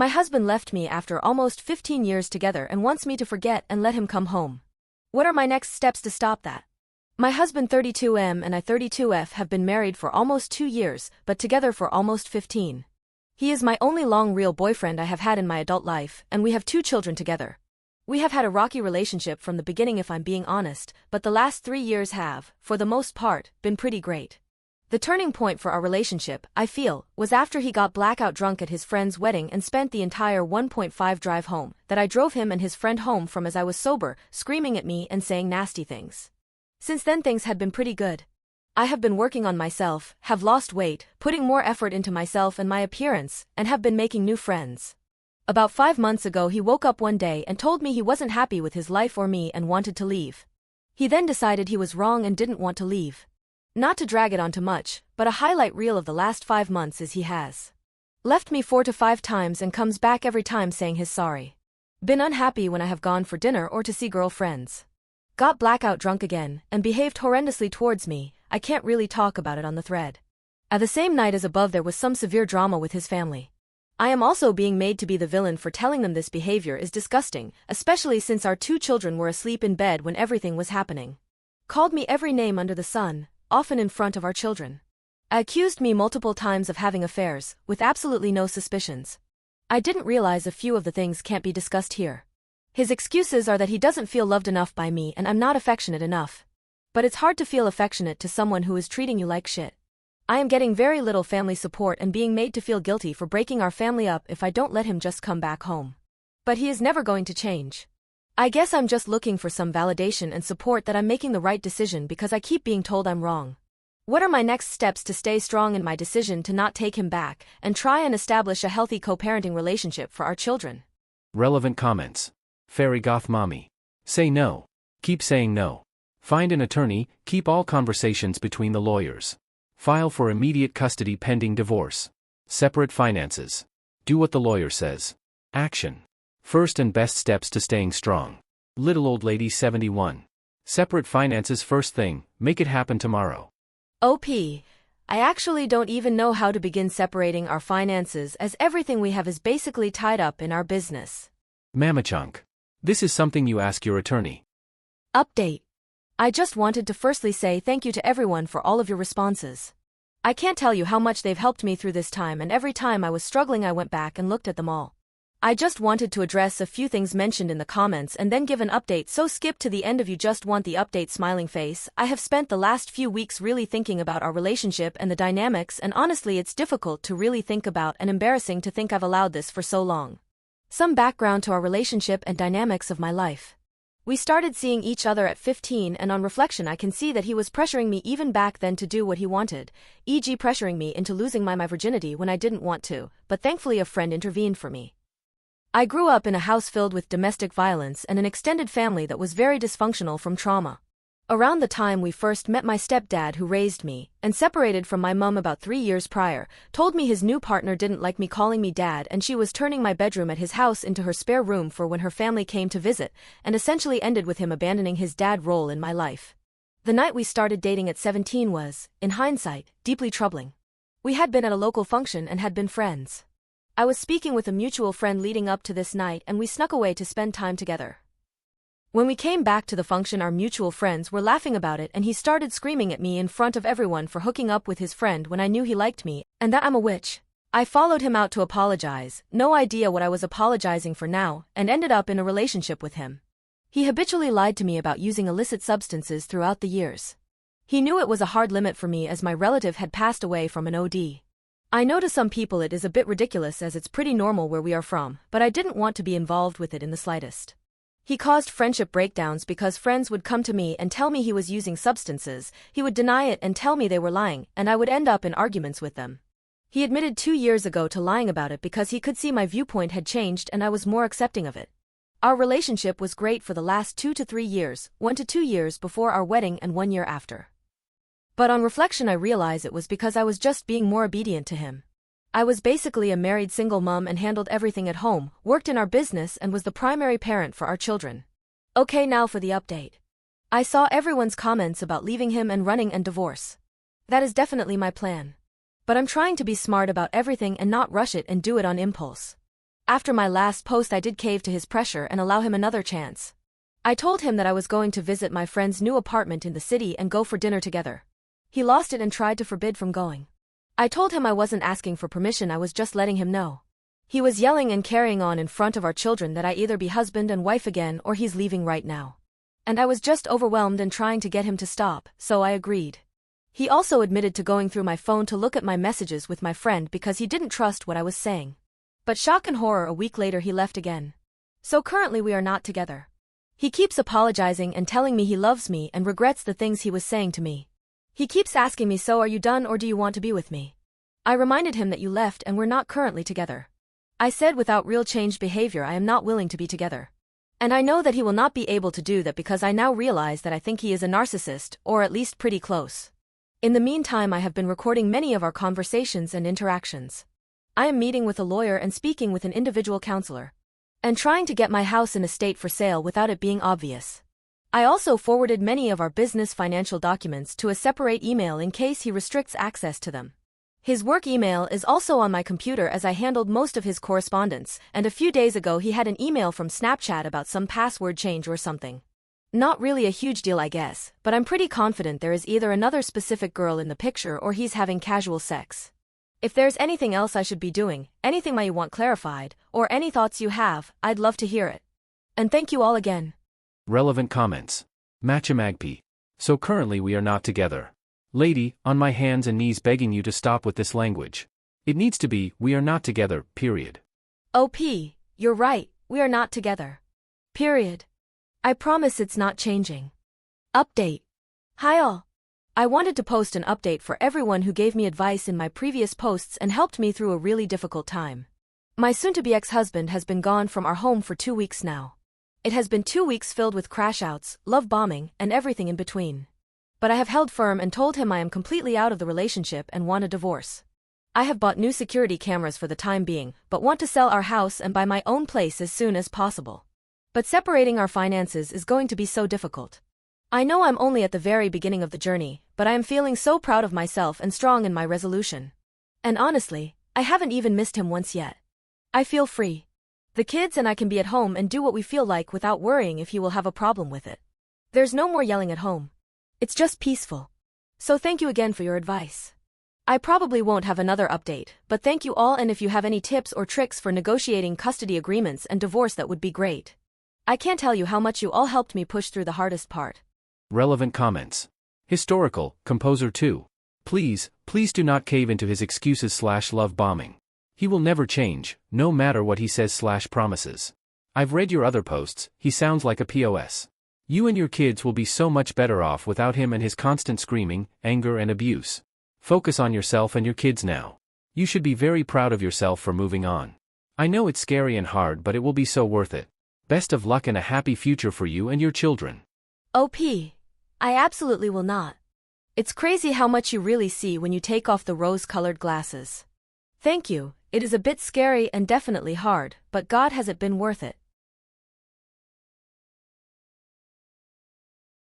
My husband left me after almost 15 years together and wants me to forget and let him come home. What are my next steps to stop that? My husband 32M and I 32F have been married for almost 2 years, but together for almost 15. He is my only long real boyfriend I have had in my adult life, and we have 2 children together. We have had a rocky relationship from the beginning if I'm being honest, but the last 3 years have, for the most part, been pretty great. The turning point for our relationship, I feel, was after he got blackout drunk at his friend's wedding and spent the entire 1.5 drive home that I drove him and his friend home from as I was sober, screaming at me and saying nasty things. Since then things had been pretty good. I have been working on myself, have lost weight, putting more effort into myself and my appearance, and have been making new friends. About 5 months ago he woke up one day and told me he wasn't happy with his life or me and wanted to leave. He then decided he was wrong and didn't want to leave. Not to drag it on too much, but a highlight reel of the last 5 months is he has left me 4 to 5 times and comes back every time saying he's sorry. Been unhappy when I have gone for dinner or to see girlfriends. Got blackout drunk again, and behaved horrendously towards me. I can't really talk about it on the thread. At the same night as above there was some severe drama with his family. I am also being made to be the villain for telling them this behavior is disgusting, especially since our 2 children were asleep in bed when everything was happening. Called me every name under the sun, often in front of our children. Accused me multiple times of having affairs, with absolutely no suspicions. I didn't realize a few of the things can't be discussed here. His excuses are that he doesn't feel loved enough by me and I'm not affectionate enough. But it's hard to feel affectionate to someone who is treating you like shit. I am getting very little family support and being made to feel guilty for breaking our family up if I don't let him just come back home. But he is never going to change. I guess I'm just looking for some validation and support that I'm making the right decision because I keep being told I'm wrong. What are my next steps to stay strong in my decision to not take him back and try and establish a healthy co-parenting relationship for our children? Relevant comments. Fairy Goth Mommy. Say no. Keep saying no. Find an attorney, keep all conversations between the lawyers. File for immediate custody pending divorce. Separate finances. Do what the lawyer says. Action. First and best steps to staying strong. Little Old Lady 71. Separate finances first thing, make it happen tomorrow. OP. I actually don't even know how to begin separating our finances as everything we have is basically tied up in our business. Mama Chunk. This is something you ask your attorney. Update. I just wanted to firstly say thank you to everyone for all of your responses. I can't tell you how much they've helped me through this time, and every time I was struggling I went back and looked at them all. I just wanted to address a few things mentioned in the comments and then give an update, so skip to the end if you just want the update smiling face. I have spent the last few weeks really thinking about our relationship and the dynamics, and honestly it's difficult to really think about and embarrassing to think I've allowed this for so long. Some background to our relationship and dynamics of my life. We started seeing each other at 15, and on reflection I can see that he was pressuring me even back then to do what he wanted, e.g. pressuring me into losing my virginity when I didn't want to, but thankfully a friend intervened for me. I grew up in a house filled with domestic violence and an extended family that was very dysfunctional from trauma. Around the time we first met, my stepdad, who raised me and separated from my mum about 3 years prior, told me his new partner didn't like me calling me dad, and she was turning my bedroom at his house into her spare room for when her family came to visit, and essentially ended with him abandoning his dad role in my life. The night we started dating at 17 was, in hindsight, deeply troubling. We had been at a local function and had been friends. I was speaking with a mutual friend leading up to this night, and we snuck away to spend time together. When we came back to the function, our mutual friends were laughing about it, and he started screaming at me in front of everyone for hooking up with his friend when I knew he liked me, and that I'm a witch. I followed him out to apologize, no idea what I was apologizing for now, and ended up in a relationship with him. He habitually lied to me about using illicit substances throughout the years. He knew it was a hard limit for me as my relative had passed away from an OD. I know to some people it is a bit ridiculous as it's pretty normal where we are from, but I didn't want to be involved with it in the slightest. He caused friendship breakdowns because friends would come to me and tell me he was using substances, he would deny it and tell me they were lying, and I would end up in arguments with them. He admitted 2 years ago to lying about it because he could see my viewpoint had changed and I was more accepting of it. Our relationship was great for the last 2 to 3 years, 1 to 2 years before our wedding and 1 year after. But on reflection I realize it was because I was just being more obedient to him. I was basically a married single mom and handled everything at home, worked in our business and was the primary parent for our children. Okay, now for the update. I saw everyone's comments about leaving him and running and divorce. That is definitely my plan. But I'm trying to be smart about everything and not rush it and do it on impulse. After my last post I did cave to his pressure and allow him another chance. I told him that I was going to visit my friend's new apartment in the city and go for dinner together. He lost it and tried to forbid from going. I told him I wasn't asking for permission, I was just letting him know. He was yelling and carrying on in front of our children that I either be husband and wife again or he's leaving right now. And I was just overwhelmed and trying to get him to stop, so I agreed. He also admitted to going through my phone to look at my messages with my friend because he didn't trust what I was saying. But shock and horror, a week later he left again. So currently we are not together. He keeps apologizing and telling me he loves me and regrets the things he was saying to me. He keeps asking me, so are you done or do you want to be with me? I reminded him that you left and we're not currently together. I said without real changed behavior I am not willing to be together. And I know that he will not be able to do that because I now realize that I think he is a narcissist, or at least pretty close. In the meantime I have been recording many of our conversations and interactions. I am meeting with a lawyer and speaking with an individual counselor. And trying to get my house in a state for sale without it being obvious. I also forwarded many of our business financial documents to a separate email in case he restricts access to them. His work email is also on my computer as I handled most of his correspondence, and a few days ago he had an email from Snapchat about some password change or something. Not really a huge deal I guess, but I'm pretty confident there is either another specific girl in the picture or he's having casual sex. If there's anything else I should be doing, anything you want clarified, or any thoughts you have, I'd love to hear it. And thank you all again. Relevant comments. Matchamagpie. So currently we are not together. Lady, on my hands and knees begging you to stop with this language. It needs to be, we are not together, period. OP, you're right, we are not together. Period. I promise it's not changing. Update. Hi all. I wanted to post an update for everyone who gave me advice in my previous posts and helped me through a really difficult time. My soon-to-be ex-husband has been gone from our home for 2 weeks now. It has been 2 weeks filled with crash-outs, love bombing, and everything in between. But I have held firm and told him I am completely out of the relationship and want a divorce. I have bought new security cameras for the time being, but want to sell our house and buy my own place as soon as possible. But separating our finances is going to be so difficult. I know I'm only at the very beginning of the journey, but I am feeling so proud of myself and strong in my resolution. And honestly, I haven't even missed him once yet. I feel free. The kids and I can be at home and do what we feel like without worrying if he will have a problem with it. There's no more yelling at home. It's just peaceful. So thank you again for your advice. I probably won't have another update, but thank you all, and if you have any tips or tricks for negotiating custody agreements and divorce, that would be great. I can't tell you how much you all helped me push through the hardest part. Relevant comments. Historical, Composer 2. Please do not cave into his excuses/love bombing. He will never change, no matter what he says/promises. I've read your other posts, he sounds like a POS. You and your kids will be so much better off without him and his constant screaming, anger and abuse. Focus on yourself and your kids now. You should be very proud of yourself for moving on. I know it's scary and hard, but it will be so worth it. Best of luck and a happy future for you and your children. OP. I absolutely will not. It's crazy how much you really see when you take off the rose-colored glasses. Thank you, it is a bit scary and definitely hard, but God, has it been worth it.